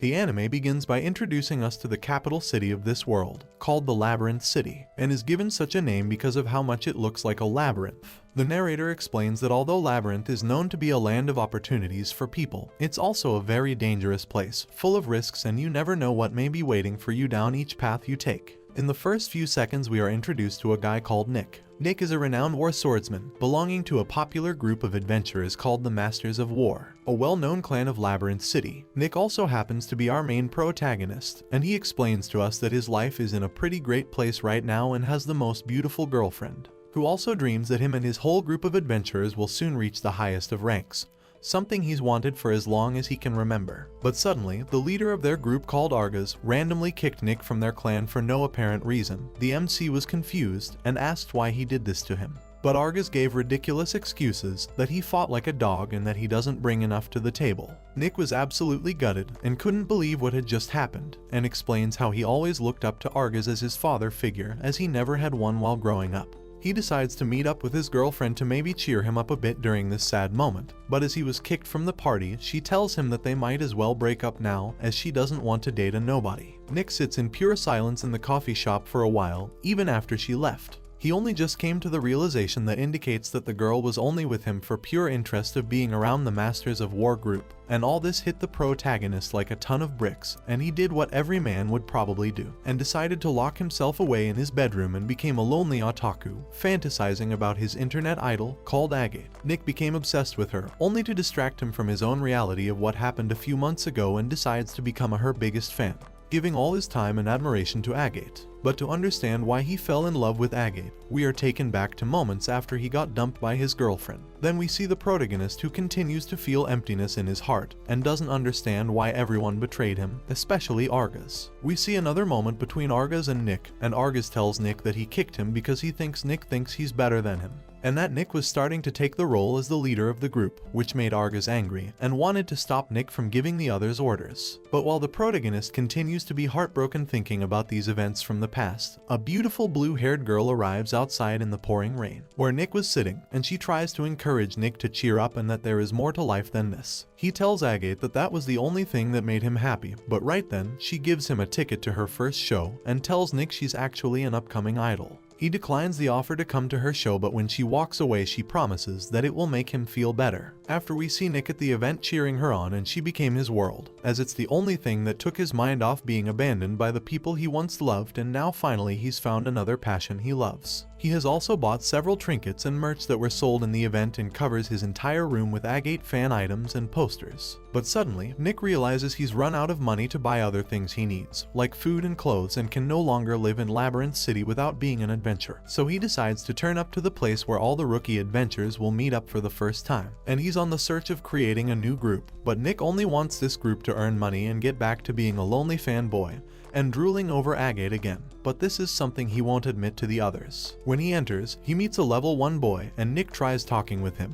The anime begins by introducing us to the capital city of this world, called the Labyrinth City, and is given such a name because of how much it looks like a labyrinth. The narrator explains that although Labyrinth is known to be a land of opportunities for people, it's also a very dangerous place, full of risks, and you never know what may be waiting for you down each path you take. In the first few seconds, we are introduced to a guy called Nick. Nick is a renowned war swordsman, belonging to a popular group of adventurers called the Masters of War, a well-known clan of Labyrinth City. Nick also happens to be our main protagonist, and he explains to us that his life is in a pretty great place right now and has the most beautiful girlfriend, who also dreams that him and his whole group of adventurers will soon reach the highest of ranks, something he's wanted for as long as he can remember. But suddenly, the leader of their group called Argus randomly kicked Nick from their clan for no apparent reason. The MC was confused and asked why he did this to him. But Argus gave ridiculous excuses that he fought like a dog and that he doesn't bring enough to the table. Nick was absolutely gutted and couldn't believe what had just happened, and explains how he always looked up to Argus as his father figure, as he never had one while growing up. He decides to meet up with his girlfriend to maybe cheer him up a bit during this sad moment, but as he was kicked from the party, she tells him that they might as well break up now, as she doesn't want to date a nobody. Nick sits in pure silence in the coffee shop for a while, even after she left. He only just came to the realization that indicates that the girl was only with him for pure interest of being around the Masters of War group, and all this hit the protagonist like a ton of bricks, and he did what every man would probably do, and decided to lock himself away in his bedroom and became a lonely otaku, fantasizing about his internet idol called Agate. Nick became obsessed with her, only to distract him from his own reality of what happened a few months ago, and decides to become her biggest fan, giving all his time and admiration to Agate. But to understand why he fell in love with Agate, we are taken back to moments after he got dumped by his girlfriend. Then we see the protagonist who continues to feel emptiness in his heart and doesn't understand why everyone betrayed him, especially Argus. We see another moment between Argus and Nick, and Argus tells Nick that he kicked him because he thinks Nick thinks he's better than him, and that Nick was starting to take the role as the leader of the group, which made Argus angry and wanted to stop Nick from giving the others orders. But while the protagonist continues to be heartbroken thinking about these events from the past, a beautiful blue-haired girl arrives outside in the pouring rain, where Nick was sitting, and she tries to encourage Nick to cheer up and that there is more to life than this. He tells Agate that that was the only thing that made him happy, but right then, she gives him a ticket to her first show and tells Nick she's actually an upcoming idol. He declines the offer to come to her show, but when she walks away, she promises that it will make him feel better. After we see Nick at the event cheering her on, and she became his world, as it's the only thing that took his mind off being abandoned by the people he once loved, and now finally he's found another passion he loves. He has also bought several trinkets and merch that were sold in the event and covers his entire room with Agate fan items and posters. But suddenly, Nick realizes he's run out of money to buy other things he needs, like food and clothes, and can no longer live in Labyrinth City without being an adventurer. So he decides to turn up to the place where all the rookie adventurers will meet up for the first time, and he's on the search of creating a new group. But Nick only wants this group to earn money and get back to being a lonely fanboy and drooling over Agate again. But this is something he won't admit to the others. When he enters, he meets a level 1 boy, and Nick tries talking with him.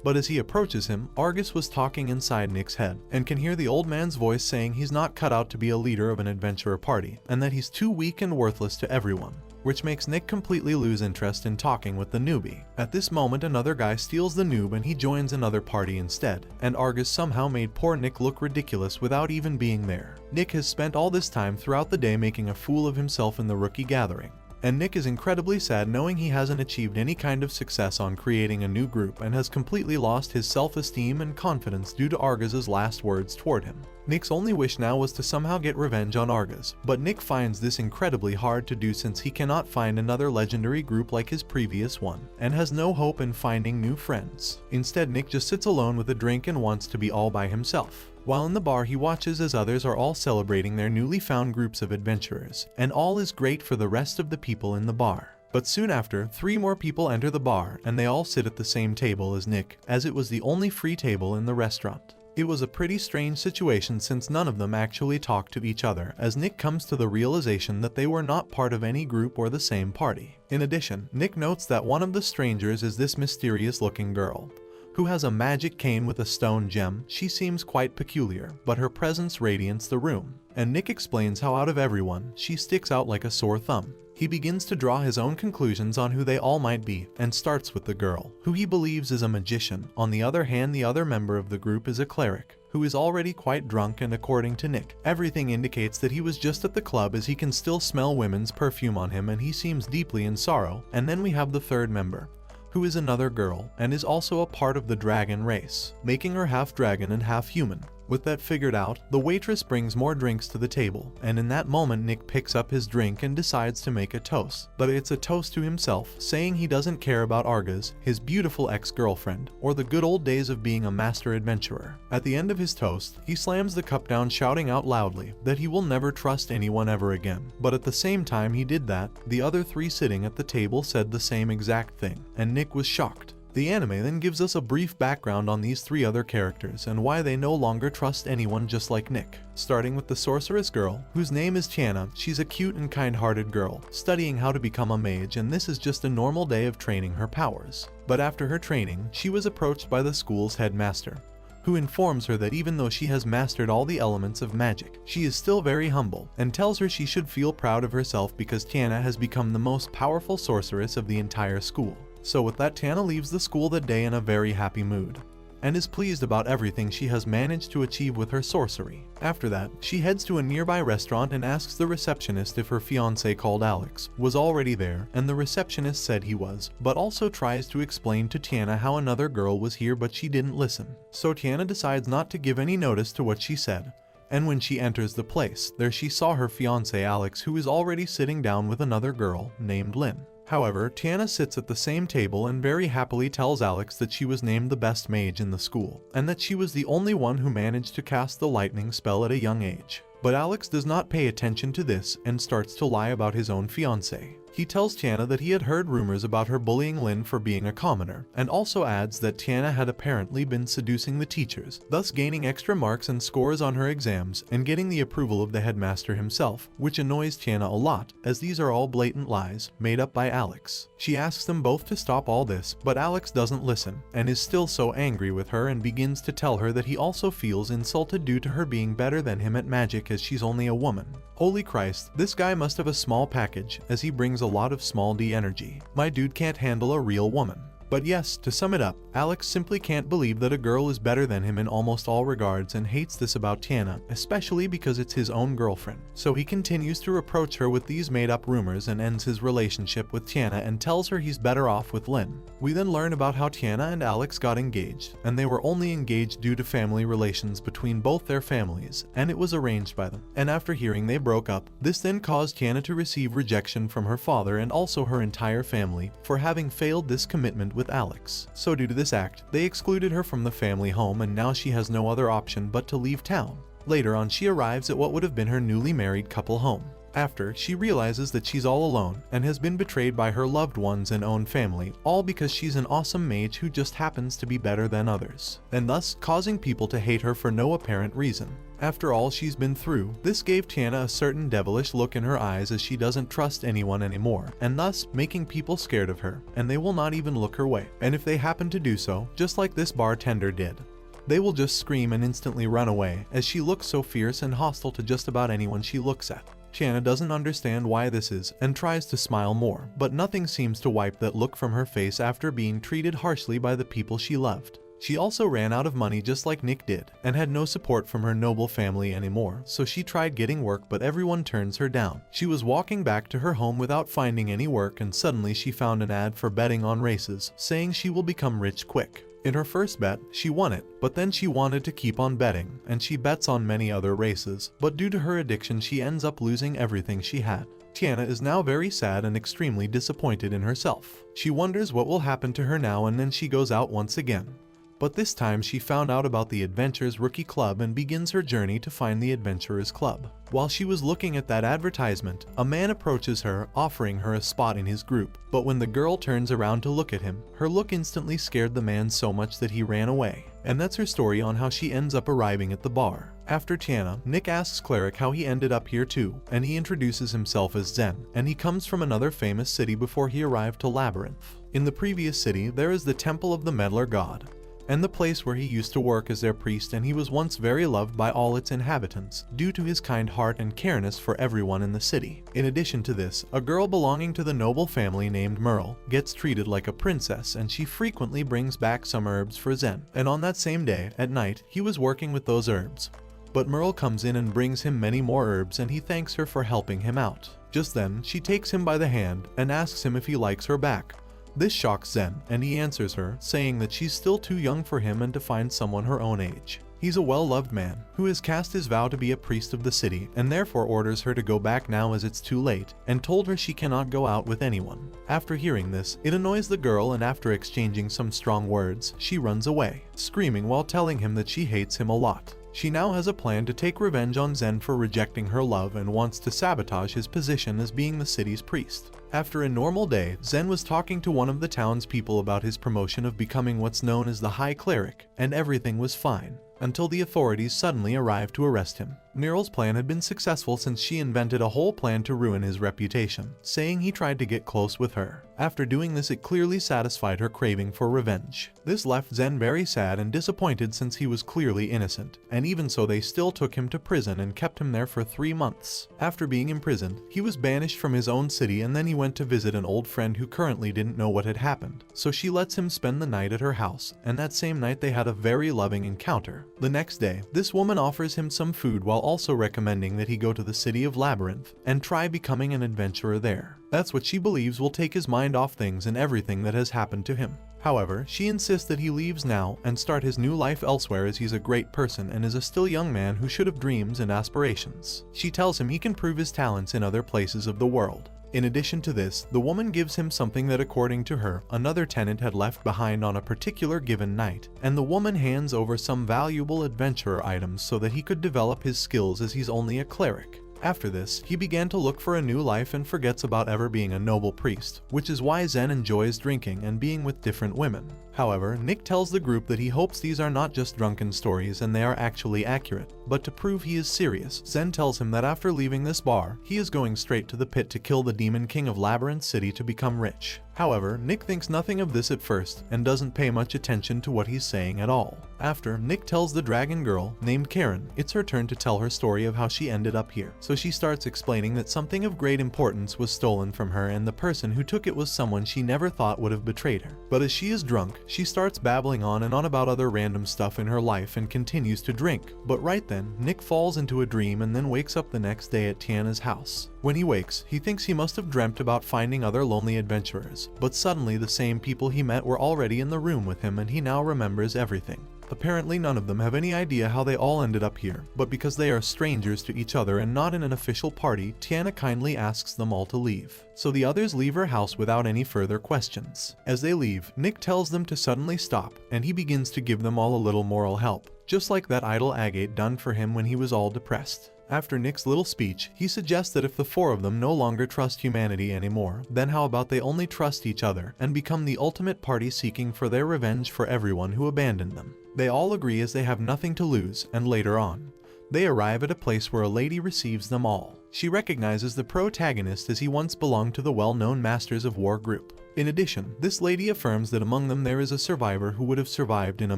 But as he approaches him, Argus was talking inside Nick's head, and can hear the old man's voice saying he's not cut out to be a leader of an adventurer party, and that he's too weak and worthless to everyone, which makes Nick completely lose interest in talking with the newbie. At this moment, another guy steals the noob and he joins another party instead, and Argus somehow made poor Nick look ridiculous without even being there. Nick has spent all this time throughout the day making a fool of himself in the rookie gathering, and Nick is incredibly sad knowing he hasn't achieved any kind of success on creating a new group and has completely lost his self-esteem and confidence due to Argus's last words toward him. Nick's only wish now was to somehow get revenge on Argus, but Nick finds this incredibly hard to do since he cannot find another legendary group like his previous one, and has no hope in finding new friends. Instead, Nick just sits alone with a drink and wants to be all by himself. While in the bar, he watches as others are all celebrating their newly found groups of adventurers, and all is great for the rest of the people in the bar. But soon after, 3 more people enter the bar, and they all sit at the same table as Nick, as it was the only free table in the restaurant. It was a pretty strange situation since none of them actually talked to each other, as Nick comes to the realization that they were not part of any group or the same party. In addition, Nick notes that one of the strangers is this mysterious looking girl, who has a magic cane with a stone gem. She seems quite peculiar, but her presence radiates the room, and Nick explains how out of everyone, she sticks out like a sore thumb. He begins to draw his own conclusions on who they all might be, and starts with the girl, who he believes is a magician. On the other hand, the other member of the group is a cleric, who is already quite drunk, and according to Nick, everything indicates that he was just at the club as he can still smell women's perfume on him and he seems deeply in sorrow. And then we have the third member, who is another girl and is also a part of the dragon race, making her half dragon and half human. With that figured out, the waitress brings more drinks to the table, and in that moment Nick picks up his drink and decides to make a toast. But it's a toast to himself, saying he doesn't care about Argus, his beautiful ex-girlfriend, or the good old days of being a master adventurer. At the end of his toast, he slams the cup down, shouting out loudly that he will never trust anyone ever again. But at the same time he did that, the other three sitting at the table said the same exact thing, and Nick was shocked. The anime then gives us a brief background on these three other characters and why they no longer trust anyone, just like Nick. Starting with the sorceress girl, whose name is Tiana. She's a cute and kind-hearted girl, studying how to become a mage, and this is just a normal day of training her powers. But after her training, she was approached by the school's headmaster, who informs her that even though she has mastered all the elements of magic, she is still very humble, and tells her she should feel proud of herself because Tiana has become the most powerful sorceress of the entire school. So with that, Tiana leaves the school that day in a very happy mood, and is pleased about everything she has managed to achieve with her sorcery. After that, she heads to a nearby restaurant and asks the receptionist if her fiancé called Alex was already there, and the receptionist said he was, but also tries to explain to Tiana how another girl was here, but she didn't listen. So Tiana decides not to give any notice to what she said. And when she enters the place, there she saw her fiancé Alex, who is already sitting down with another girl named Lynn. However, Tiana sits at the same table and very happily tells Alex that she was named the best mage in the school, and that she was the only one who managed to cast the lightning spell at a young age. But Alex does not pay attention to this and starts to lie about his own fiancé. He tells Tiana that he had heard rumors about her bullying Lynn for being a commoner, and also adds that Tiana had apparently been seducing the teachers, thus gaining extra marks and scores on her exams and getting the approval of the headmaster himself, which annoys Tiana a lot, as these are all blatant lies made up by Alex. She asks them both to stop all this, but Alex doesn't listen and is still so angry with her and begins to tell her that he also feels insulted due to her being better than him at magic as she's only a woman. Holy Christ, this guy must have a small package, as he brings a lot of small d energy. My dude can't handle a real woman. But yes, to sum it up, Alex simply can't believe that a girl is better than him in almost all regards and hates this about Tiana, especially because it's his own girlfriend. So he continues to reproach her with these made-up rumors and ends his relationship with Tiana and tells her he's better off with Lynn. We then learn about how Tiana and Alex got engaged, and they were only engaged due to family relations between both their families, and it was arranged by them. And after hearing they broke up, this then caused Tiana to receive rejection from her father and also her entire family for having failed this commitment with Alex. So due to this act, they excluded her from the family home, and now she has no other option but to leave town. Later on, she arrives at what would have been her newly married couple home. After, she realizes that she's all alone and has been betrayed by her loved ones and own family, all because she's an awesome mage who just happens to be better than others, and thus causing people to hate her for no apparent reason. After all she's been through, this gave Tiana a certain devilish look in her eyes as she doesn't trust anyone anymore, and thus making people scared of her, and they will not even look her way. And if they happen to do so, just like this bartender did, they will just scream and instantly run away, as she looks so fierce and hostile to just about anyone she looks at. Tiana doesn't understand why this is and tries to smile more, but nothing seems to wipe that look from her face after being treated harshly by the people she loved. She also ran out of money just like Nick did, and had no support from her noble family anymore, so she tried getting work, but everyone turns her down. She was walking back to her home without finding any work, and suddenly she found an ad for betting on races, saying she will become rich quick. In her first bet, she won it, but then she wanted to keep on betting, and she bets on many other races, but due to her addiction she ends up losing everything she had. Tiana is now very sad and extremely disappointed in herself. She wonders what will happen to her now, and then she goes out once again. But this time she found out about the Adventurers Rookie Club and begins her journey to find the Adventurers Club. While she was looking at that advertisement, a man approaches her, offering her a spot in his group. But when the girl turns around to look at him, her look instantly scared the man so much that he ran away. And that's her story on how she ends up arriving at the bar. After Tiana, Nick asks Cleric how he ended up here too, and he introduces himself as Zen, and he comes from another famous city before he arrived to Labyrinth. In the previous city, there is the Temple of the Meddler God, and the place where he used to work as their priest, and he was once very loved by all its inhabitants due to his kind heart and careness for everyone in the city. In addition to this, a girl belonging to the noble family named Merle gets treated like a princess, and she frequently brings back some herbs for Zen. And on that same day, at night, he was working with those herbs. But Merle comes in and brings him many more herbs, and he thanks her for helping him out. Just then, she takes him by the hand and asks him if he likes her back. This shocks Zen, and he answers her, saying that she's still too young for him and to find someone her own age. He's a well-loved man who has cast his vow to be a priest of the city, and therefore orders her to go back now as it's too late, and told her she cannot go out with anyone. After hearing this, it annoys the girl, and after exchanging some strong words, she runs away, screaming while telling him that she hates him a lot. She now has a plan to take revenge on Zen for rejecting her love and wants to sabotage his position as being the city's priest. After a normal day, Zen was talking to one of the townspeople about his promotion of becoming what's known as the High Cleric, and everything was fine, until the authorities suddenly arrived to arrest him. Neril's plan had been successful since she invented a whole plan to ruin his reputation, saying he tried to get close with her. After doing this, it clearly satisfied her craving for revenge. This left Zen very sad and disappointed since he was clearly innocent, and even so they still took him to prison and kept him there for 3 months. After being imprisoned, he was banished from his own city, and then he went to visit an old friend who currently didn't know what had happened. So she lets him spend the night at her house, and that same night they had a very loving encounter. The next day, this woman offers him some food while also recommending that he go to the city of Labyrinth and try becoming an adventurer there. That's what she believes will take his mind off things and everything that has happened to him. However, she insists that he leaves now and start his new life elsewhere, as he's a great person and is a still young man who should have dreams and aspirations. She tells him he can prove his talents in other places of the world. In addition to this, the woman gives him something that, according to her, another tenant had left behind on a particular given night, and the woman hands over some valuable adventurer items so that he could develop his skills, as he's only a cleric. After this, he began to look for a new life and forgets about ever being a noble priest, which is why Zen enjoys drinking and being with different women. However, Nick tells the group that he hopes these are not just drunken stories and they are actually accurate, but to prove he is serious, Zen tells him that after leaving this bar, he is going straight to the pit to kill the Demon King of Labyrinth City to become rich. However, Nick thinks nothing of this at first and doesn't pay much attention to what he's saying at all. After, Nick tells the dragon girl, named Karen, it's her turn to tell her story of how she ended up here. So she starts explaining that something of great importance was stolen from her, and the person who took it was someone she never thought would have betrayed her. But as she is drunk, she starts babbling on and on about other random stuff in her life and continues to drink. But right then, Nick falls into a dream and then wakes up the next day at Tiana's house. When he wakes, he thinks he must have dreamt about finding other lonely adventurers, but suddenly the same people he met were already in the room with him, and he now remembers everything. Apparently none of them have any idea how they all ended up here, but because they are strangers to each other and not in an official party, Tiana kindly asks them all to leave. So the others leave her house without any further questions. As they leave, Nick tells them to suddenly stop, and he begins to give them all a little moral help, just like that idol agate done for him when he was all depressed. After Nick's little speech, he suggests that if the four of them no longer trust humanity anymore, then how about they only trust each other and become the ultimate party seeking for their revenge for everyone who abandoned them. They all agree as they have nothing to lose, and later on, they arrive at a place where a lady receives them all. She recognizes the protagonist as he once belonged to the well-known Masters of War group. In addition, this lady affirms that among them there is a survivor who would have survived in a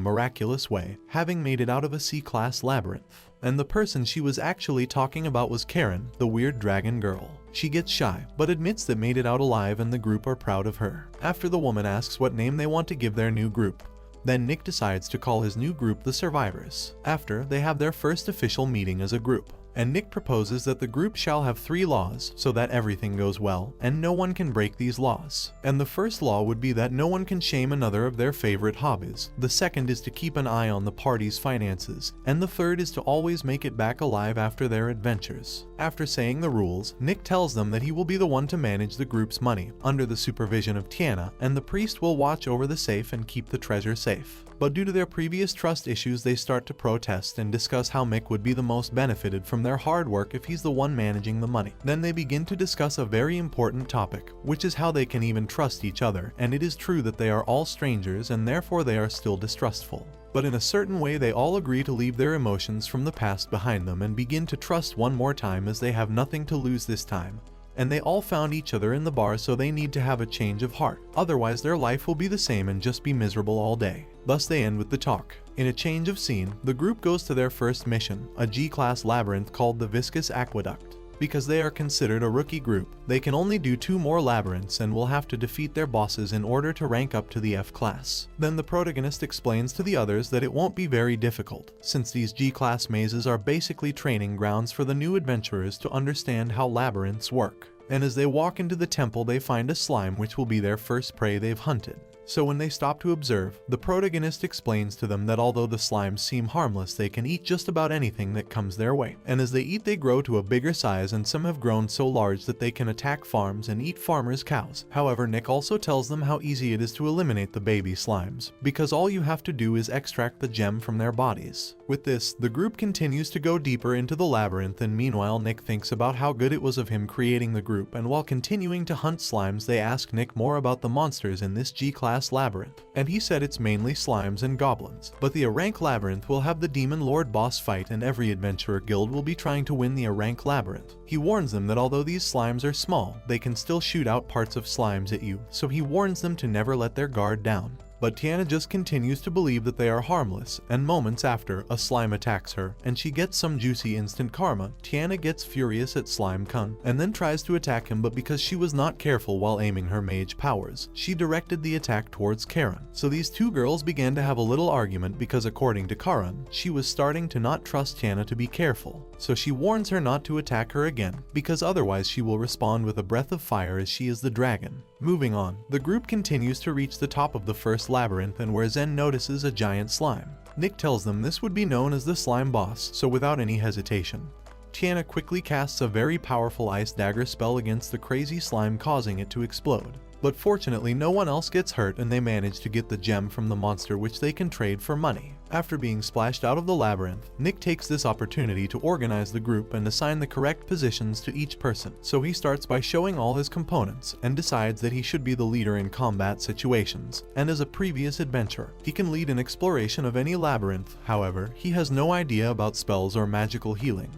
miraculous way, having made it out of a C-class labyrinth. And the person she was actually talking about was Karen, the weird dragon girl. She gets shy, but admits that made it out alive, and the group are proud of her. After, the woman asks what name they want to give their new group. Then Nick decides to call his new group the Survivors. After, they have their first official meeting as a group, and Nick proposes that the group shall have 3 laws so that everything goes well and no one can break these laws. And the first law would be that no one can shame another of their favorite hobbies. The second is to keep an eye on the party's finances, and the third is to always make it back alive after their adventures. After saying the rules, Nick tells them that he will be the one to manage the group's money under the supervision of Tiana, and the priest will watch over the safe and keep the treasure safe. But due to their previous trust issues, they start to protest and discuss how Mick would be the most benefited from their hard work if he's the one managing the money. Then they begin to discuss a very important topic, which is how they can even trust each other, and it is true that they are all strangers and therefore they are still distrustful. But in a certain way they all agree to leave their emotions from the past behind them and begin to trust one more time, as they have nothing to lose this time. and they all found each other in the bar, so they need to have a change of heart. Otherwise their life will be the same and just be miserable all day. Thus they end with the talk. In a change of scene, the group goes to their first mission, a G-class labyrinth called the Viscous Aqueduct. Because they are considered a rookie group, they can only do 2 more labyrinths and will have to defeat their bosses in order to rank up to the F class. Then the protagonist explains to the others that it won't be very difficult, since these G-class mazes are basically training grounds for the new adventurers to understand how labyrinths work. And as they walk into the temple, they find a slime which will be their first prey they've hunted. So when they stop to observe, the protagonist explains to them that although the slimes seem harmless, they can eat just about anything that comes their way. And as they eat, they grow to a bigger size, and some have grown so large that they can attack farms and eat farmers' cows. However, Nick also tells them how easy it is to eliminate the baby slimes, because all you have to do is extract the gem from their bodies. With this, the group continues to go deeper into the labyrinth, and meanwhile Nick thinks about how good it was of him creating the group, and while continuing to hunt slimes, they ask Nick more about the monsters in this G-class labyrinth, and he said it's mainly slimes and goblins. But the A-rank labyrinth will have the Demon Lord boss fight, and every adventurer guild will be trying to win the A-rank labyrinth. He warns them that although these slimes are small, they can still shoot out parts of slimes at you, so he warns them to never let their guard down. But Tiana just continues to believe that they are harmless, and moments after, a slime attacks her, and she gets some juicy instant karma. Tiana gets furious at Slime Kun, and then tries to attack him, but because she was not careful while aiming her mage powers, she directed the attack towards Karen. So these two girls began to have a little argument because according to Karen, she was starting to not trust Tiana to be careful. So she warns her not to attack her again, because otherwise she will respond with a breath of fire as she is the dragon. Moving on, the group continues to reach the top of the first labyrinth, and where Zen notices a giant slime. Nick tells them this would be known as the slime boss, so without any hesitation, Tiana quickly casts a very powerful ice dagger spell against the crazy slime, causing it to explode. But fortunately no one else gets hurt, and they manage to get the gem from the monster, which they can trade for money. After being splashed out of the labyrinth, Nick takes this opportunity to organize the group and assign the correct positions to each person. So he starts by showing all his components, and decides that he should be the leader in combat situations, and as a previous adventurer, he can lead an exploration of any labyrinth. However, he has no idea about spells or magical healing.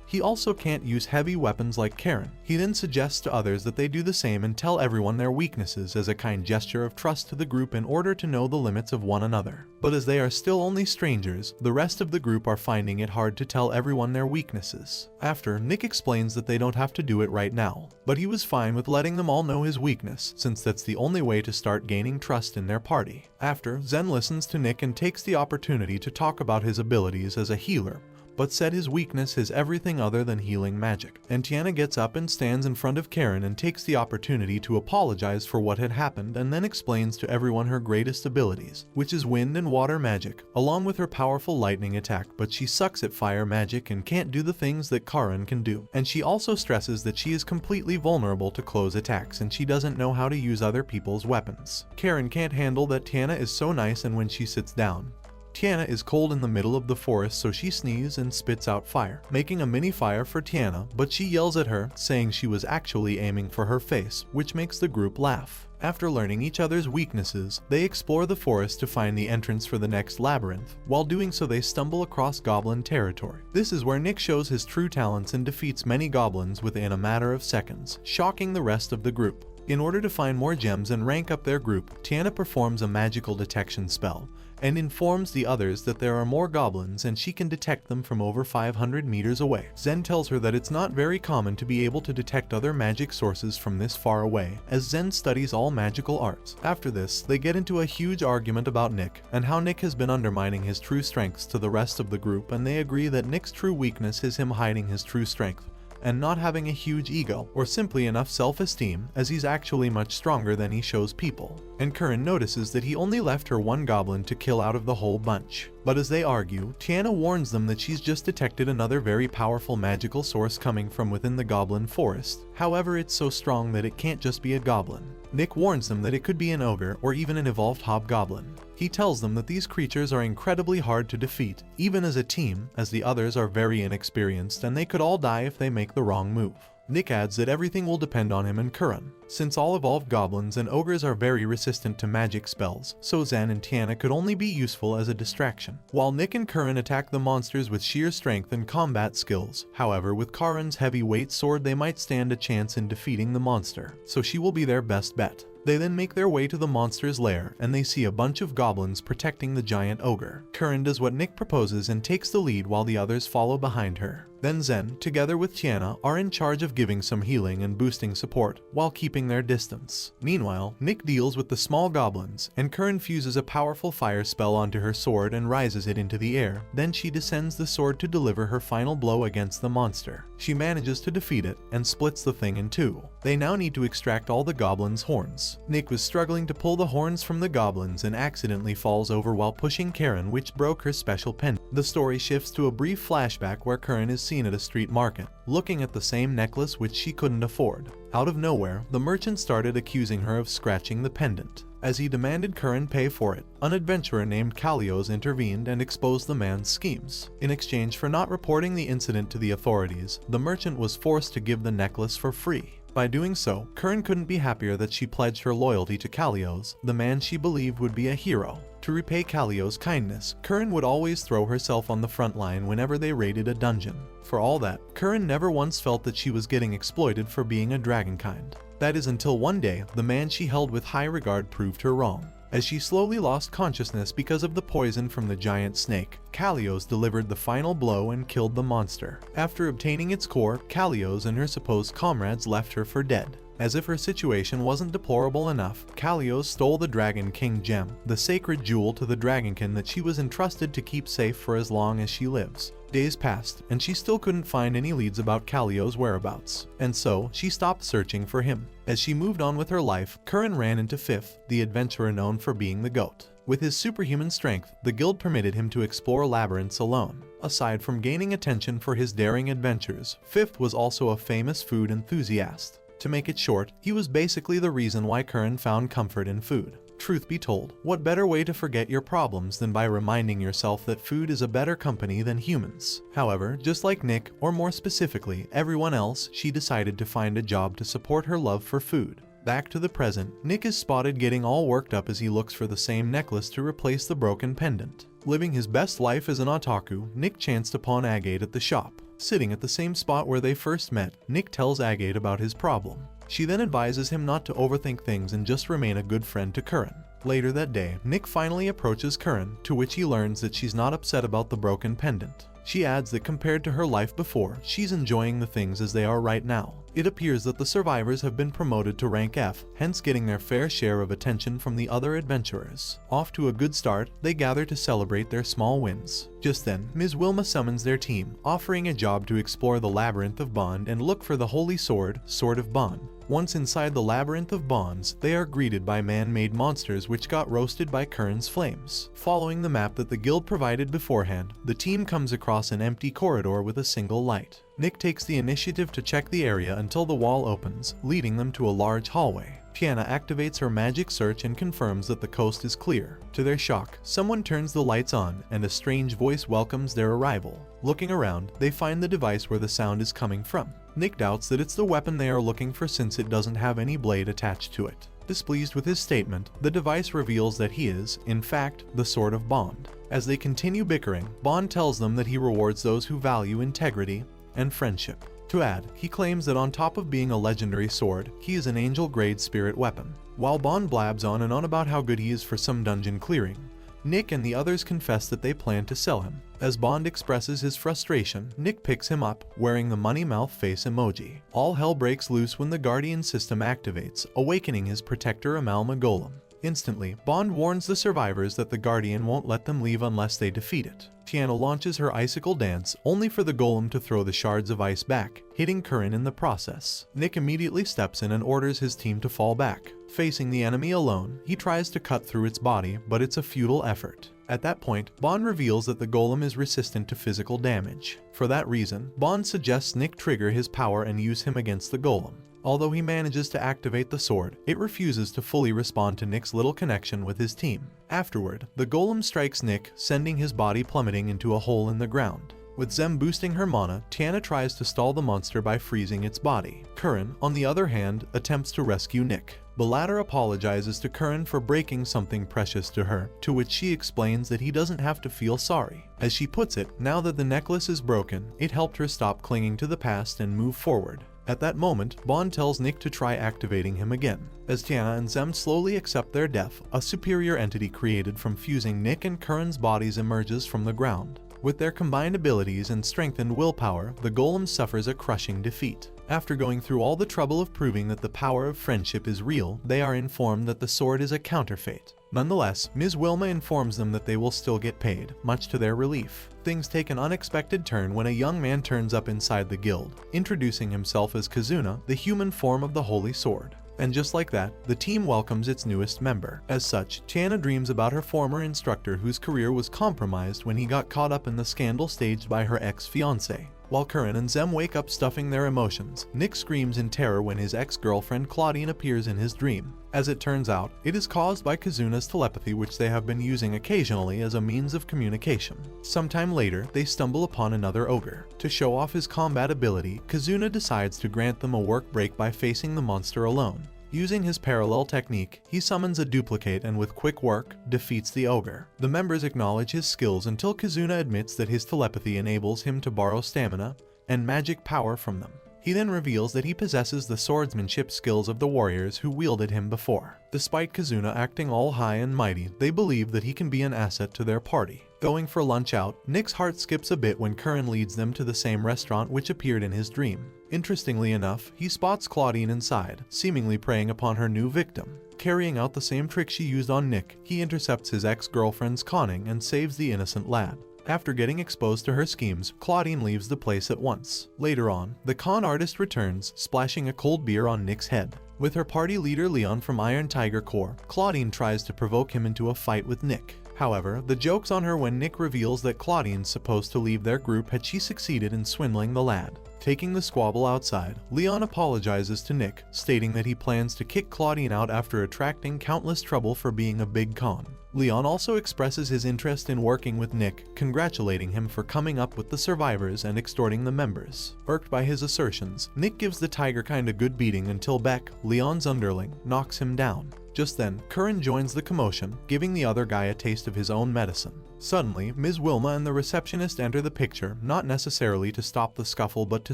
He also can't use heavy weapons like Karen. He then suggests to others that they do the same and tell everyone their weaknesses as a kind gesture of trust to the group in order to know the limits of one another. But as they are still only strangers, the rest of the group are finding it hard to tell everyone their weaknesses. After, Nick explains that they don't have to do it right now, but he was fine with letting them all know his weakness, since that's the only way to start gaining trust in their party. After, Zen listens to Nick and takes the opportunity to talk about his abilities as a healer, but said his weakness is everything other than healing magic. And Tiana gets up and stands in front of Karen and takes the opportunity to apologize for what had happened, and then explains to everyone her greatest abilities, which is wind and water magic, along with her powerful lightning attack, but she sucks at fire magic and can't do the things that Karen can do. And she also stresses that she is completely vulnerable to close attacks, and she doesn't know how to use other people's weapons. Karen can't handle that Tiana is so nice, and when she sits down, Tiana is cold in the middle of the forest, so she sneezes and spits out fire, making a mini fire for Tiana, but she yells at her, saying she was actually aiming for her face, which makes the group laugh. After learning each other's weaknesses, they explore the forest to find the entrance for the next labyrinth. While doing so, they stumble across goblin territory. This is where Nick shows his true talents and defeats many goblins within a matter of seconds, shocking the rest of the group. In order to find more gems and rank up their group, Tiana performs a magical detection spell, and informs the others that there are more goblins and she can detect them from over 500 meters away. Zen tells her that it's not very common to be able to detect other magic sources from this far away, as Zen studies all magical arts. After this, they get into a huge argument about Nick, and how Nick has been undermining his true strengths to the rest of the group, and they agree that Nick's true weakness is him hiding his true strength, and not having a huge ego, or simply enough self-esteem, as he's actually much stronger than he shows people. And Karen notices that he only left her one goblin to kill out of the whole bunch. But as they argue, Tiana warns them that she's just detected another very powerful magical source coming from within the goblin forest. However, it's so strong that it can't just be a goblin. Nick warns them that it could be an ogre or even an evolved hobgoblin. He tells them that these creatures are incredibly hard to defeat, even as a team, as the others are very inexperienced and they could all die if they make the wrong move. Nick adds that everything will depend on him and Curran, since all evolved goblins and ogres are very resistant to magic spells, so Zen and Tiana could only be useful as a distraction. While Nick and Curran attack the monsters with sheer strength and combat skills, however, with Karen's heavyweight sword they might stand a chance in defeating the monster, so she will be their best bet. They then make their way to the monster's lair, and they see a bunch of goblins protecting the giant ogre. Curran does what Nick proposes and takes the lead while the others follow behind her. Then Zen, together with Tiana, are in charge of giving some healing and boosting support, while keeping their distance. Meanwhile, Nick deals with the small goblins, and Curran fuses a powerful fire spell onto her sword and rises it into the air. Then she descends the sword to deliver her final blow against the monster. She manages to defeat it, and splits the thing in two. They now need to extract all the goblins' horns. Nick was struggling to pull the horns from the goblins and accidentally falls over while pushing Karen, which broke her special pendant. The story shifts to a brief flashback where Curran is seen at a street market, looking at the same necklace which she couldn't afford. Out of nowhere, the merchant started accusing her of scratching the pendant. As he demanded Curran pay for it, an adventurer named Kalios intervened and exposed the man's schemes. In exchange for not reporting the incident to the authorities, the merchant was forced to give the necklace for free. By doing so, Curran couldn't be happier that she pledged her loyalty to Kalios, the man she believed would be a hero. To repay Kalios' kindness, Curran would always throw herself on the front line whenever they raided a dungeon. For all that, Curran never once felt that she was getting exploited for being a dragonkind. That is until one day, the man she held with high regard proved her wrong. As she slowly lost consciousness because of the poison from the giant snake, Kalios delivered the final blow and killed the monster. After obtaining its core, Kalios and her supposed comrades left her for dead. As if her situation wasn't deplorable enough, Kalios stole the Dragon King gem, the sacred jewel to the dragonkin that she was entrusted to keep safe for as long as she lives. Days passed, and she still couldn't find any leads about Kalios' whereabouts, and so she stopped searching for him. As she moved on with her life, Curran ran into Fifth, the adventurer known for being the GOAT. With his superhuman strength, the guild permitted him to explore labyrinths alone. Aside from gaining attention for his daring adventures, Fifth was also a famous food enthusiast. To make it short, he was basically the reason why Curran found comfort in food. Truth be told, what better way to forget your problems than by reminding yourself that food is a better company than humans? However, just like Nick, or more specifically, everyone else, she decided to find a job to support her love for food. Back to the present, Nick is spotted getting all worked up as he looks for the same necklace to replace the broken pendant. Living his best life as an otaku, Nick chanced upon Agate at the shop. Sitting at the same spot where they first met, Nick tells Agate about his problem. She then advises him not to overthink things and just remain a good friend to Curran. Later that day, Nick finally approaches Curran, to which he learns that she's not upset about the broken pendant. She adds that compared to her life before, she's enjoying the things as they are right now. It appears that the survivors have been promoted to rank F, hence getting their fair share of attention from the other adventurers. Off to a good start, they gather to celebrate their small wins. Just then, Ms. Wilma summons their team, offering a job to explore the Labyrinth of Bond and look for the Holy Sword, Sword of Bond. Once inside the Labyrinth of Bonds, they are greeted by man-made monsters which got roasted by Curran's flames. Following the map that the guild provided beforehand, the team comes across an empty corridor with a single light. Nick takes the initiative to check the area until the wall opens, leading them to a large hallway. Tiana activates her magic search and confirms that the coast is clear. To their shock, someone turns the lights on, and a strange voice welcomes their arrival. Looking around, they find the device where the sound is coming from. Nick doubts that it's the weapon they are looking for since it doesn't have any blade attached to it. Displeased with his statement, the device reveals that he is, in fact, the Sword of Bond. As they continue bickering, Bond tells them that he rewards those who value integrity and friendship. To add, he claims that on top of being a legendary sword, he is an angel-grade spirit weapon. While Bond blabs on and on about how good he is for some dungeon clearing, Nick and the others confess that they plan to sell him. As Bond expresses his frustration, Nick picks him up, wearing the money mouth face emoji. All hell breaks loose when the Guardian system activates, awakening his protector Amalma Golem. Instantly, Bond warns the survivors that the Guardian won't let them leave unless they defeat it. Tiana launches her icicle dance, only for the golem to throw the shards of ice back, hitting Curran in the process. Nick immediately steps in and orders his team to fall back. Facing the enemy alone, he tries to cut through its body, but it's a futile effort. At that point, Bond reveals that the golem is resistant to physical damage. For that reason, Bond suggests Nick trigger his power and use him against the golem. Although he manages to activate the sword, it refuses to fully respond to Nick's little connection with his team. Afterward, the golem strikes Nick, sending his body plummeting into a hole in the ground. With Zem boosting her mana, Tiana tries to stall the monster by freezing its body. Curran, on the other hand, attempts to rescue Nick. The latter apologizes to Curran for breaking something precious to her, to which she explains that he doesn't have to feel sorry. As she puts it, now that the necklace is broken, it helped her stop clinging to the past and move forward. At that moment, Bond tells Nick to try activating him again. As Tiana and Zem slowly accept their death, a superior entity created from fusing Nick and Curran's bodies emerges from the ground. With their combined abilities and strengthened willpower, the golem suffers a crushing defeat. After going through all the trouble of proving that the power of friendship is real, they are informed that the sword is a counterfeit. Nonetheless, Ms. Wilma informs them that they will still get paid, much to their relief. Things take an unexpected turn when a young man turns up inside the guild, introducing himself as Kazuna, the human form of the Holy Sword. And just like that, the team welcomes its newest member. As such, Tiana dreams about her former instructor whose career was compromised when he got caught up in the scandal staged by her ex-fiancé. While Curran and Zem wake up stuffing their emotions, Nick screams in terror when his ex-girlfriend Claudine appears in his dream. As it turns out, it is caused by Kazuna's telepathy, which they have been using occasionally as a means of communication. Sometime later, they stumble upon another ogre. To show off his combat ability, Kazuna decides to grant them a work break by facing the monster alone. Using his parallel technique, he summons a duplicate and with quick work, defeats the ogre. The members acknowledge his skills until Kazuna admits that his telepathy enables him to borrow stamina and magic power from them. He then reveals that he possesses the swordsmanship skills of the warriors who wielded him before. Despite Kazuna acting all high and mighty, they believe that he can be an asset to their party. Going for lunch out, Nick's heart skips a bit when Curran leads them to the same restaurant which appeared in his dream. Interestingly enough, he spots Claudine inside, seemingly preying upon her new victim. Carrying out the same trick she used on Nick, he intercepts his ex-girlfriend's conning and saves the innocent lad. After getting exposed to her schemes, Claudine leaves the place at once. Later on, the con artist returns, splashing a cold beer on Nick's head. With her party leader Leon from Iron Tiger Corps, Claudine tries to provoke him into a fight with Nick. However, the joke's on her when Nick reveals that Claudine's supposed to leave their group had she succeeded in swindling the lad. Taking the squabble outside, Leon apologizes to Nick, stating that he plans to kick Claudine out after attracting countless trouble for being a big con. Leon also expresses his interest in working with Nick, congratulating him for coming up with the survivors and extorting the members. Irked by his assertions, Nick gives the tiger kind a good beating until Beck, Leon's underling, knocks him down. Just then, Curran joins the commotion, giving the other guy a taste of his own medicine. Suddenly, Ms. Wilma and the receptionist enter the picture, not necessarily to stop the scuffle but to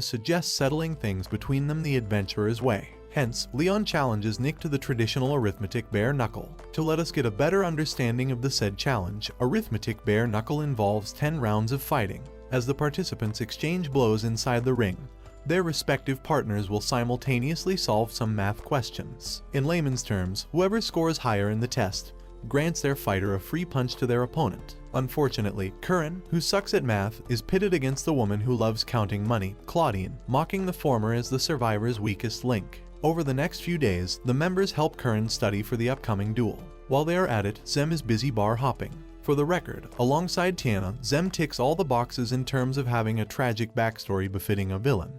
suggest settling things between them the adventurer's way. Hence, Leon challenges Nick to the traditional arithmetic bare knuckle. To let us get a better understanding of the said challenge, arithmetic bare knuckle involves 10 rounds of fighting. As the participants exchange blows inside the ring, their respective partners will simultaneously solve some math questions. In layman's terms, whoever scores higher in the test grants their fighter a free punch to their opponent. Unfortunately, Curran, who sucks at math, is pitted against the woman who loves counting money, Claudine, mocking the former as the survivor's weakest link. Over the next few days, the members help Curran study for the upcoming duel. While they are at it, Zem is busy bar hopping. For the record, alongside Tiana, Zem ticks all the boxes in terms of having a tragic backstory befitting a villain.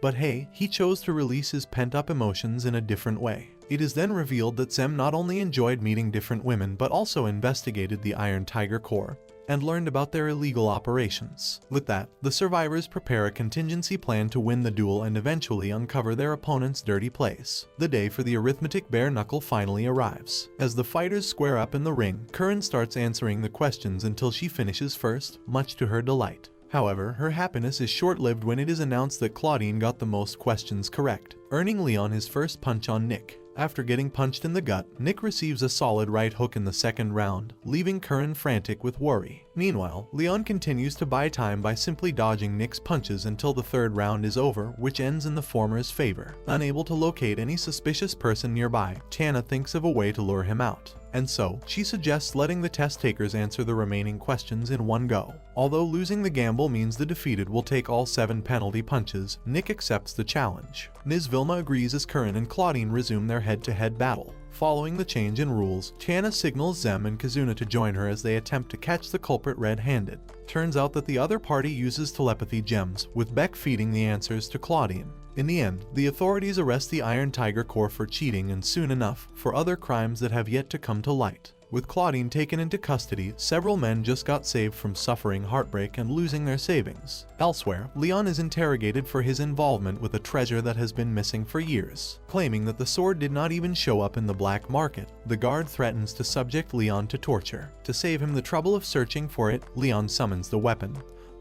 But hey, he chose to release his pent-up emotions in a different way. It is then revealed that Zem not only enjoyed meeting different women but also investigated the Iron Tiger Corps and learned about their illegal operations. With that, the survivors prepare a contingency plan to win the duel and eventually uncover their opponent's dirty plays. The day for the arithmetic bare knuckle finally arrives. As the fighters square up in the ring, Curran starts answering the questions until she finishes first, much to her delight. However, her happiness is short-lived when it is announced that Claudine got the most questions correct, earning Leon his first punch on Nick. After getting punched in the gut, Nick receives a solid right hook in the second round, leaving Curran frantic with worry. Meanwhile, Leon continues to buy time by simply dodging Nick's punches until the third round is over, which ends in the former's favor. Unable to locate any suspicious person nearby, Tiana thinks of a way to lure him out. And so, she suggests letting the test takers answer the remaining questions in one go. Although losing the gamble means the defeated will take all 7 penalty punches, Nick accepts the challenge. Ms. Vilma agrees as Curran and Claudine resume their head-to-head battle. Following the change in rules, Tiana signals Zem and Kazuna to join her as they attempt to catch the culprit red-handed. Turns out that the other party uses telepathy gems, with Beck feeding the answers to Claudine. In the end, the authorities arrest the Iron Tiger Corps for cheating and soon enough, for other crimes that have yet to come to light. With Claudine taken into custody, several men just got saved from suffering heartbreak and losing their savings. Elsewhere, Leon is interrogated for his involvement with a treasure that has been missing for years. Claiming that the sword did not even show up in the black market, the guard threatens to subject Leon to torture. To save him the trouble of searching for it, Leon summons the weapon,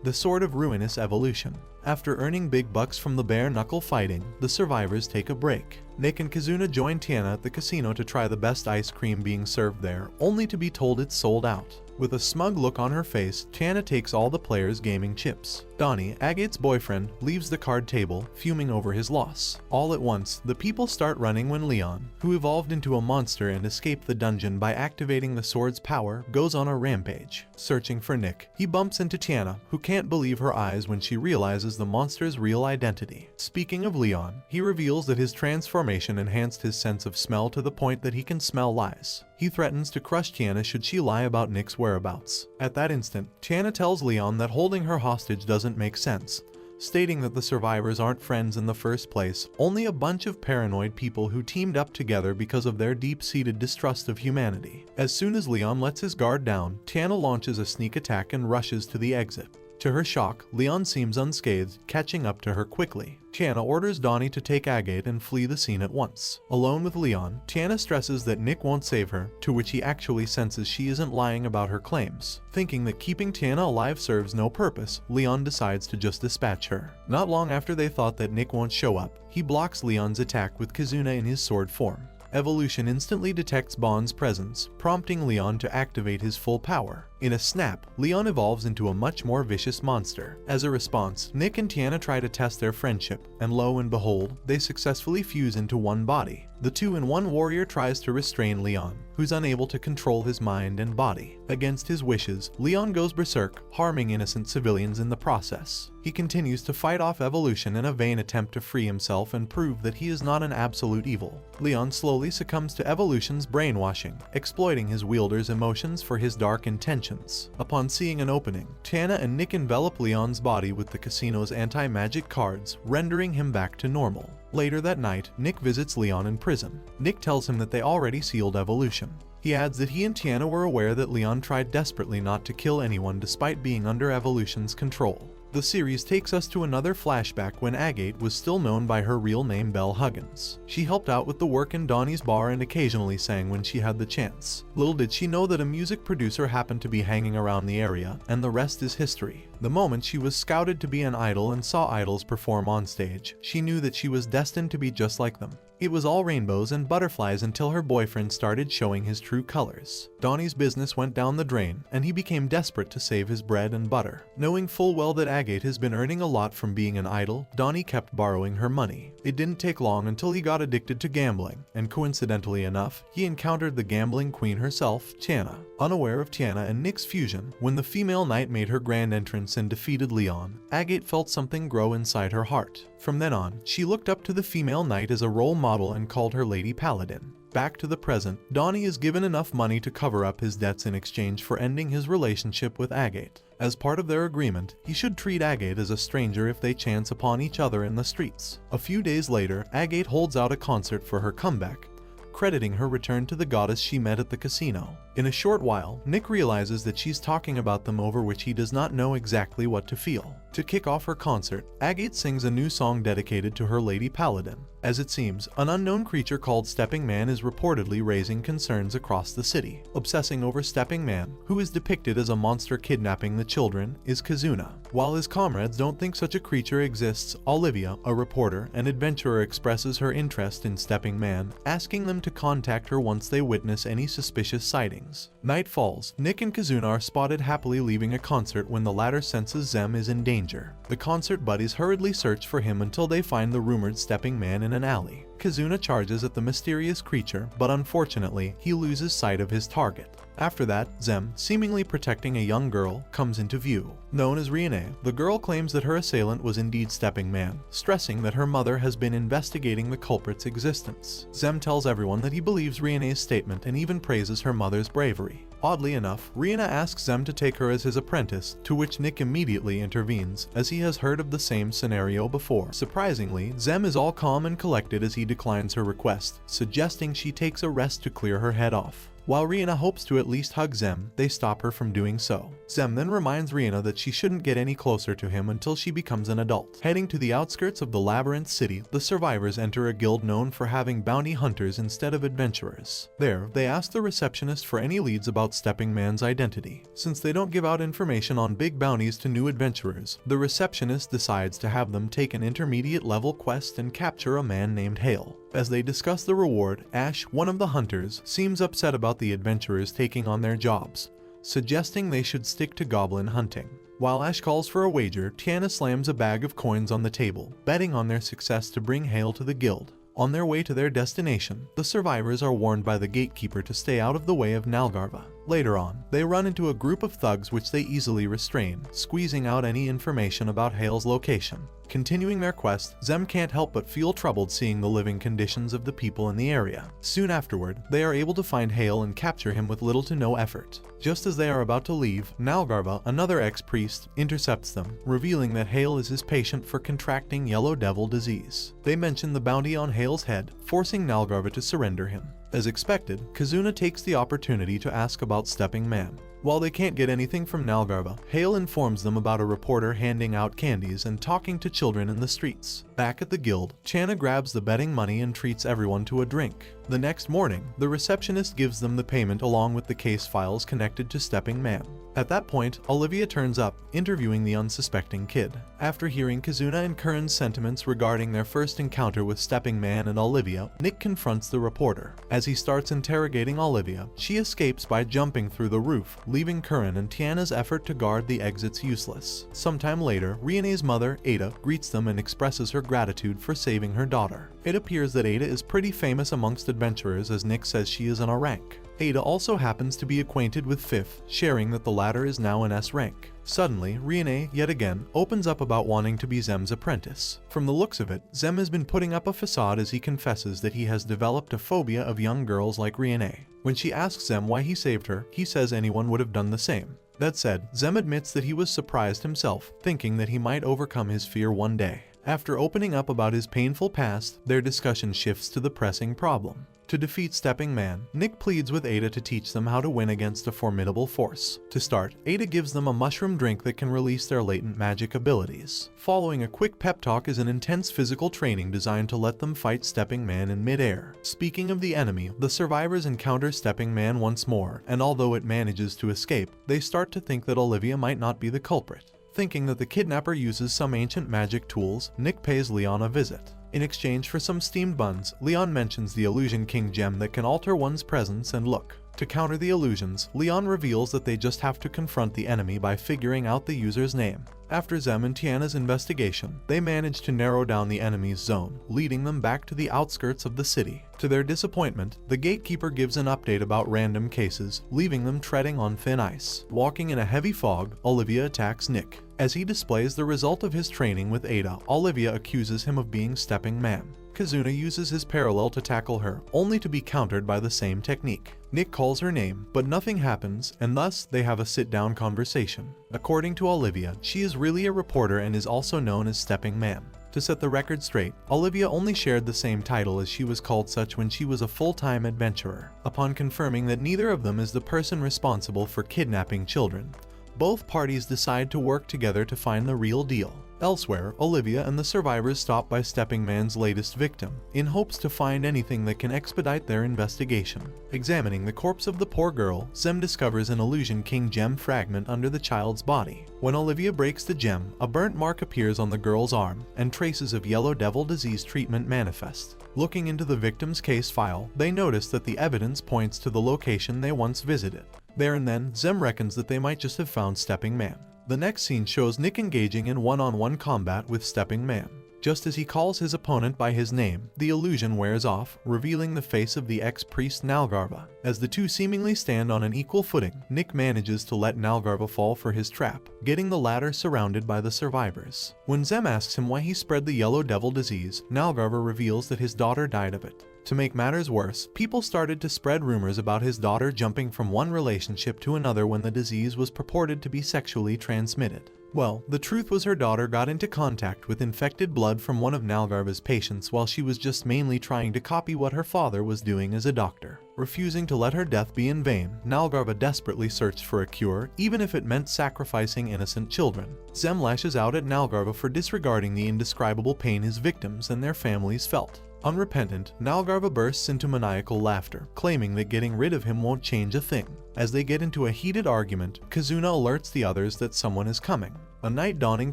the Sword of Ruinous Evolution. After earning big bucks from the bare-knuckle fighting, the survivors take a break. Nick and Kazuna join Tiana at the casino to try the best ice cream being served there, only to be told it's sold out. With a smug look on her face, Tiana takes all the players' gaming chips. Donnie, Agate's boyfriend, leaves the card table, fuming over his loss. All at once, the people start running when Leon, who evolved into a monster and escaped the dungeon by activating the sword's power, goes on a rampage. Searching for Nick, he bumps into Tiana, who can't believe her eyes when she realizes the monster's real identity. Speaking of Leon, he reveals that his transformation enhanced his sense of smell to the point that he can smell lies. He threatens to crush Tiana should she lie about Nick's whereabouts. At that instant, Tiana tells Leon that holding her hostage doesn't make sense, stating that the survivors aren't friends in the first place, only a bunch of paranoid people who teamed up together because of their deep-seated distrust of humanity. As soon as Leon lets his guard down, Tiana launches a sneak attack and rushes to the exit. To her shock, Leon seems unscathed, catching up to her quickly. Tiana orders Donnie to take Agate and flee the scene at once. Alone with Leon, Tiana stresses that Nick won't save her, to which he actually senses she isn't lying about her claims. Thinking that keeping Tiana alive serves no purpose, Leon decides to just dispatch her. Not long after they thought that Nick won't show up, he blocks Leon's attack with Kazuna in his sword form. Evolution instantly detects Bond's presence, prompting Leon to activate his full power. In a snap, Leon evolves into a much more vicious monster. As a response, Nick and Tiana try to test their friendship, and lo and behold, they successfully fuse into one body. The two-in-one warrior tries to restrain Leon, who's unable to control his mind and body. Against his wishes, Leon goes berserk, harming innocent civilians in the process. He continues to fight off evolution in a vain attempt to free himself and prove that he is not an absolute evil. Leon slowly succumbs to evolution's brainwashing, exploiting his wielder's emotions for his dark intentions. Upon seeing an opening, Tiana and Nick envelop Leon's body with the casino's anti-magic cards, rendering him back to normal. Later that night, Nick visits Leon in prison. Nick tells him that they already sealed evolution. He adds that he and Tiana were aware that Leon tried desperately not to kill anyone despite being under evolution's control. The series takes us to another flashback when Agate was still known by her real name Belle Huggins. She helped out with the work in Donnie's bar and occasionally sang when she had the chance. Little did she know that a music producer happened to be hanging around the area, and the rest is history. The moment she was scouted to be an idol and saw idols perform on stage, she knew that she was destined to be just like them. It was all rainbows and butterflies until her boyfriend started showing his true colors. Donnie's business went down the drain, and he became desperate to save his bread and butter. Knowing full well that Agate has been earning a lot from being an idol, Donnie kept borrowing her money. It didn't take long until he got addicted to gambling, and coincidentally enough, he encountered the gambling queen herself, Tiana. Unaware of Tiana and Nick's fusion, when the female knight made her grand entrance and defeated Leon, Agate felt something grow inside her heart. From then on, she looked up to the female knight as a role model and called her Lady Paladin. Back to the present, Donnie is given enough money to cover up his debts in exchange for ending his relationship with Agate. As part of their agreement, he should treat Agate as a stranger if they chance upon each other in the streets. A few days later, Agate holds out a concert for her comeback, crediting her return to the goddess she met at the casino. In a short while, Nick realizes that she's talking about them, over which he does not know exactly what to feel. To kick off her concert, Agate sings a new song dedicated to her Lady Paladin. As it seems, an unknown creature called Stepping Man is reportedly raising concerns across the city. Obsessing over Stepping Man, who is depicted as a monster kidnapping the children, is Kazuna. While his comrades don't think such a creature exists, Olivia, a reporter and adventurer, expresses her interest in Stepping Man, asking them to contact her once they witness any suspicious sightings. Night falls. Nick and Kazuna are spotted happily leaving a concert when the latter senses Zem is in danger. The concert buddies hurriedly search for him until they find the rumored Stepping Man in an alley. Kazuna charges at the mysterious creature, but unfortunately, he loses sight of his target. After that, Zem, seemingly protecting a young girl, comes into view. Known as Riene, the girl claims that her assailant was indeed Stepping Man, stressing that her mother has been investigating the culprit's existence. Zem tells everyone that he believes Riene's statement and even praises her mother's bravery. Oddly enough, Riene asks Zem to take her as his apprentice, to which Nick immediately intervenes, as he has heard of the same scenario before. Surprisingly, Zem is all calm and collected as he declines her request, suggesting she takes a rest to clear her head off. While Rihanna hopes to at least hug Zem, they stop her from doing so. Zem then reminds Rihanna that she shouldn't get any closer to him until she becomes an adult. Heading to the outskirts of the Labyrinth City, the survivors enter a guild known for having bounty hunters instead of adventurers. There, they ask the receptionist for any leads about Stepping Man's identity. Since they don't give out information on big bounties to new adventurers, the receptionist decides to have them take an intermediate level quest and capture a man named Hale. As they discuss the reward, Ash, one of the hunters, seems upset about the adventurers taking on their jobs, suggesting they should stick to goblin hunting. While Ash calls for a wager, Tiana slams a bag of coins on the table, betting on their success to bring Hale to the guild. On their way to their destination, the survivors are warned by the gatekeeper to stay out of the way of Nalgarva. Later on, they run into a group of thugs which they easily restrain, squeezing out any information about Hale's location. Continuing their quest, Zem can't help but feel troubled seeing the living conditions of the people in the area. Soon afterward, they are able to find Hale and capture him with little to no effort. Just as they are about to leave, Nalgarva, another ex-priest, intercepts them, revealing that Hale is his patient for contracting Yellow Devil disease. They mention the bounty on Hale's head, forcing Nalgarva to surrender him. As expected, Kazuna takes the opportunity to ask about Stepping Man. While they can't get anything from Nalgarva, Hale informs them about a reporter handing out candies and talking to children in the streets. Back at the guild, Channa grabs the betting money and treats everyone to a drink. The next morning, the receptionist gives them the payment along with the case files connected to Stepping Man. At that point, Olivia turns up, interviewing the unsuspecting kid. After hearing Kazuna and Curran's sentiments regarding their first encounter with Stepping Man and Olivia, Nick confronts the reporter. As he starts interrogating Olivia, she escapes by jumping through the roof, leaving Curran and Tiana's effort to guard the exits useless. Sometime later, Riene's mother, Ada, greets them and expresses her gratitude for saving her daughter. It appears that Ada is pretty famous amongst adventurers, as Nick says she is on a rank. Ada also happens to be acquainted with Fifth, sharing that the latter is now an S rank. Suddenly, Riene, yet again, opens up about wanting to be Zem's apprentice. From the looks of it, Zem has been putting up a facade as he confesses that he has developed a phobia of young girls like Riene. When she asks Zem why he saved her, he says anyone would have done the same. That said, Zem admits that he was surprised himself, thinking that he might overcome his fear one day. After opening up about his painful past, their discussion shifts to the pressing problem. To defeat Stepping Man, Nick pleads with Ada to teach them how to win against a formidable force. To start, Ada gives them a mushroom drink that can release their latent magic abilities. Following a quick pep talk is an intense physical training designed to let them fight Stepping Man in mid-air. Speaking of the enemy, the survivors encounter Stepping Man once more, and although it manages to escape, they start to think that Olivia might not be the culprit. Thinking that the kidnapper uses some ancient magic tools, Nick pays Leon a visit. In exchange for some steamed buns, Leon mentions the Illusion King gem that can alter one's presence and look. To counter the illusions, Leon reveals that they just have to confront the enemy by figuring out the user's name. After Zem and Tiana's investigation, they manage to narrow down the enemy's zone, leading them back to the outskirts of the city. To their disappointment, the gatekeeper gives an update about random cases, leaving them treading on thin ice. Walking in a heavy fog, Olivia attacks Nick. As he displays the result of his training with Ada, Olivia accuses him of being Stepping Man. Kazuna uses his parallel to tackle her, only to be countered by the same technique. Nick calls her name, but nothing happens, and thus they have a sit-down conversation. According to Olivia, she is really a reporter and is also known as Stepping Man. To set the record straight, Olivia only shared the same title as she was called such when she was a full-time adventurer. Upon confirming that neither of them is the person responsible for kidnapping children, both parties decide to work together to find the real deal. Elsewhere, Olivia and the survivors stop by Stepping Man's latest victim, in hopes to find anything that can expedite their investigation. Examining the corpse of the poor girl, Zem discovers an Illusion King gem fragment under the child's body. When Olivia breaks the gem, a burnt mark appears on the girl's arm, and traces of Yellow Devil disease treatment manifest. Looking into the victim's case file, they notice that the evidence points to the location they once visited. There and then, Zem reckons that they might just have found Stepping Man. The next scene shows Nick engaging in one-on-one combat with Stepping Man. Just as he calls his opponent by his name, the illusion wears off, revealing the face of the ex-priest Nalgarva. As the two seemingly stand on an equal footing, Nick manages to let Nalgarva fall for his trap, getting the latter surrounded by the survivors. When Zem asks him why he spread the Yellow Devil disease, Nalgarva reveals that his daughter died of it. To make matters worse, people started to spread rumors about his daughter jumping from one relationship to another when the disease was purported to be sexually transmitted. Well, the truth was her daughter got into contact with infected blood from one of Nalgarva's patients while she was just mainly trying to copy what her father was doing as a doctor. Refusing to let her death be in vain, Nalgarva desperately searched for a cure, even if it meant sacrificing innocent children. Zem lashes out at Nalgarva for disregarding the indescribable pain his victims and their families felt. Unrepentant, Nalgarva bursts into maniacal laughter, claiming that getting rid of him won't change a thing. As they get into a heated argument, Kizuna alerts the others that someone is coming. A knight donning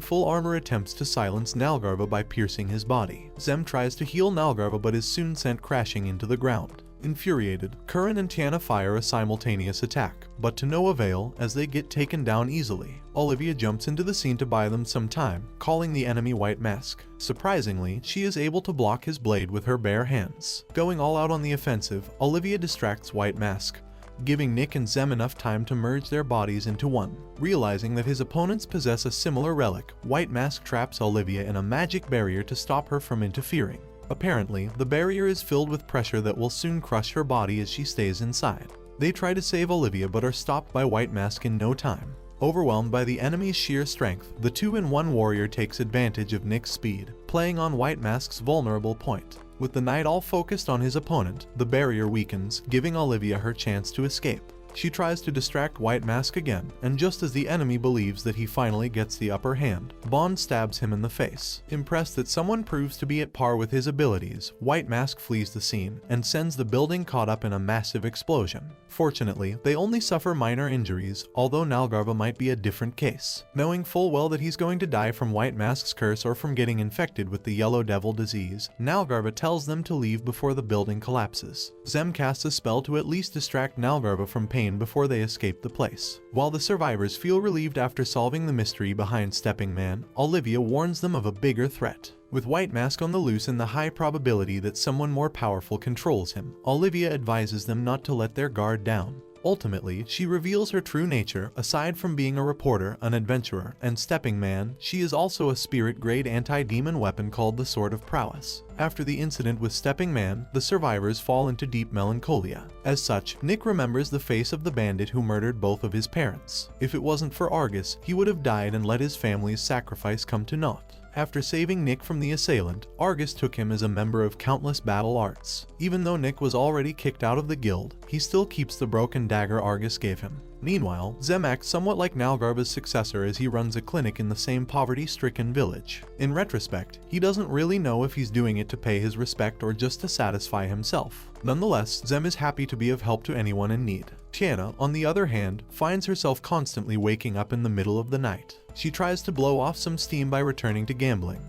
full armor attempts to silence Nalgarva by piercing his body. Zem tries to heal Nalgarva but is soon sent crashing into the ground. Infuriated, Curran and Tiana fire a simultaneous attack, but to no avail as they get taken down easily. Olivia jumps into the scene to buy them some time, calling the enemy White Mask. Surprisingly, she is able to block his blade with her bare hands. Going all out on the offensive, Olivia distracts White Mask, giving Nick and Zem enough time to merge their bodies into one. Realizing that his opponents possess a similar relic, White Mask traps Olivia in a magic barrier to stop her from interfering. Apparently, the barrier is filled with pressure that will soon crush her body as she stays inside. They try to save Olivia but are stopped by White Mask in no time. Overwhelmed by the enemy's sheer strength, the 2-in-1 warrior takes advantage of Nick's speed, playing on White Mask's vulnerable point. With the knight all focused on his opponent, the barrier weakens, giving Olivia her chance to escape. She tries to distract White Mask again, and just as the enemy believes that he finally gets the upper hand, Bond stabs him in the face. Impressed that someone proves to be at par with his abilities, White Mask flees the scene and sends the building caught up in a massive explosion. Fortunately, they only suffer minor injuries, although Nalgarva might be a different case. Knowing full well that he's going to die from White Mask's curse or from getting infected with the Yellow Devil disease, Nalgarva tells them to leave before the building collapses. Zem casts a spell to at least distract Nalgarva from pain before they escape the place. While the survivors feel relieved after solving the mystery behind Stepping Man, Olivia warns them of a bigger threat. With White Mask on the loose and the high probability that someone more powerful controls him, Olivia advises them not to let their guard down. Ultimately, she reveals her true nature. Aside from being a reporter, an adventurer, and Stepping Man, she is also a spirit-grade anti-demon weapon called the Sword of Prowess. After the incident with Stepping Man, the survivors fall into deep melancholia. As such, Nick remembers the face of the bandit who murdered both of his parents. If it wasn't for Argus, he would have died and let his family's sacrifice come to naught. After saving Nick from the assailant, Argus took him as a member of countless battle arts. Even though Nick was already kicked out of the guild, he still keeps the broken dagger Argus gave him. Meanwhile, Zem acts somewhat like Nalgarva's successor as he runs a clinic in the same poverty-stricken village. In retrospect, he doesn't really know if he's doing it to pay his respect or just to satisfy himself. Nonetheless, Zem is happy to be of help to anyone in need. Tiana, on the other hand, finds herself constantly waking up in the middle of the night. She tries to blow off some steam by returning to gambling.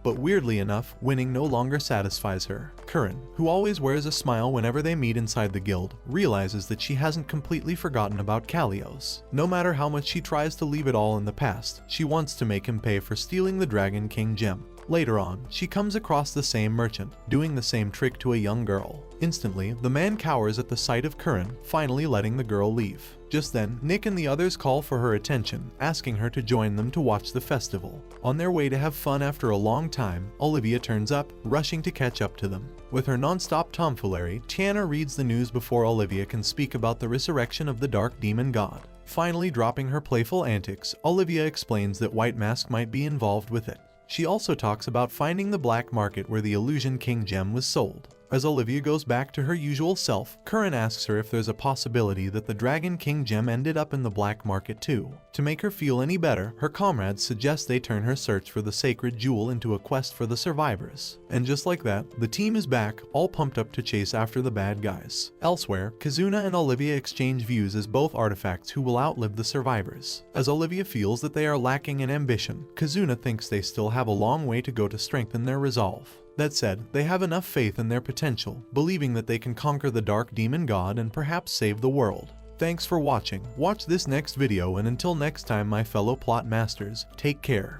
But weirdly enough, winning no longer satisfies her. Curran, who always wears a smile whenever they meet inside the guild, realizes that she hasn't completely forgotten about Kalios. No matter how much she tries to leave it all in the past, she wants to make him pay for stealing the Dragon King gem. Later on, she comes across the same merchant, doing the same trick to a young girl. Instantly, the man cowers at the sight of Curran, finally letting the girl leave. Just then, Nick and the others call for her attention, asking her to join them to watch the festival. On their way to have fun after a long time, Olivia turns up, rushing to catch up to them. With her non-stop tomfoolery, Tiana reads the news before Olivia can speak about the resurrection of the Dark Demon God. Finally dropping her playful antics, Olivia explains that White Mask might be involved with it. She also talks about finding the black market where the Illusion King gem was sold. As Olivia goes back to her usual self, Curran asks her if there's a possibility that the Dragon King gem ended up in the black market too. To make her feel any better, her comrades suggest they turn her search for the sacred jewel into a quest for the survivors. And just like that, the team is back, all pumped up to chase after the bad guys. Elsewhere, Kizuna and Olivia exchange views as both artifacts who will outlive the survivors. As Olivia feels that they are lacking in ambition, Kizuna thinks they still have a long way to go to strengthen their resolve. That said, they have enough faith in their potential, believing that they can conquer the Dark Demon God and perhaps save the world. Thanks for watching. Watch this next video, and until next time, my fellow plot masters, take care.